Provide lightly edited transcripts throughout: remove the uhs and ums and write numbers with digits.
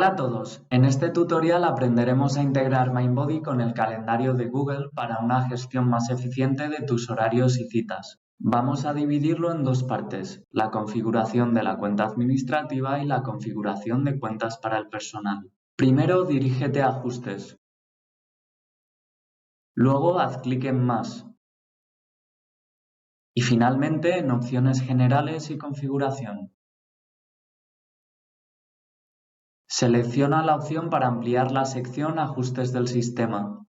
Hola a todos, en este tutorial aprenderemos a integrar Mindbody con el calendario de Google para una gestión más eficiente de tus horarios y citas. Vamos a dividirlo en dos partes, la configuración de la cuenta administrativa y la configuración de cuentas para el personal. Primero dirígete a Ajustes. Luego haz clic en Más. Y finalmente en Opciones Generales y Configuración. Selecciona la opción para ampliar la sección Ajustes del sistema.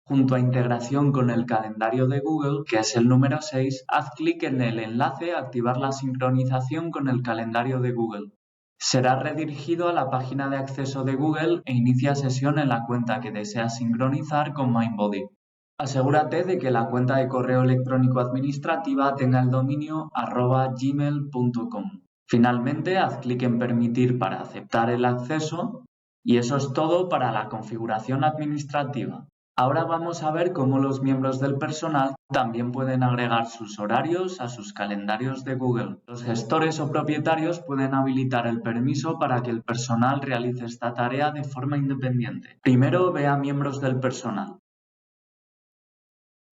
Junto a Integración con el calendario de Google, que es el número 6, haz clic en el enlace Activar la sincronización con el calendario de Google. Será redirigido a la página de acceso de Google e inicia sesión en la cuenta que deseas sincronizar con Mindbody. Asegúrate de que la cuenta de correo electrónico administrativa tenga el dominio @gmail.com. Finalmente, haz clic en Permitir para aceptar el acceso y eso es todo para la configuración administrativa. Ahora vamos a ver cómo los miembros del personal también pueden agregar sus horarios a sus calendarios de Google. Los gestores o propietarios pueden habilitar el permiso para que el personal realice esta tarea de forma independiente. Primero ve a miembros del personal.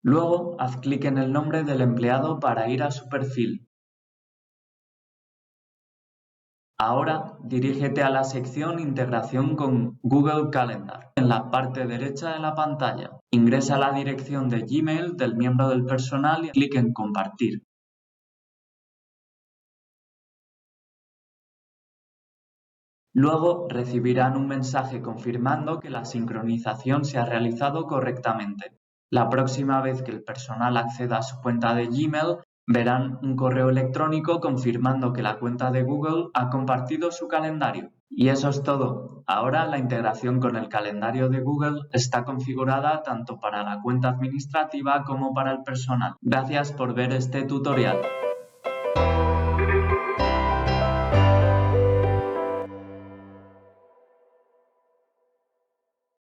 Luego, haz clic en el nombre del empleado para ir a su perfil. Ahora, dirígete a la sección Integración con Google Calendar. En la parte derecha de la pantalla, ingresa la dirección de Gmail del miembro del personal y clic en Compartir. Luego recibirán un mensaje confirmando que la sincronización se ha realizado correctamente. La próxima vez que el personal acceda a su cuenta de Gmail, verán un correo electrónico confirmando que la cuenta de Google ha compartido su calendario. Y eso es todo. Ahora la integración con el calendario de Google está configurada tanto para la cuenta administrativa como para el personal. Gracias por ver este tutorial.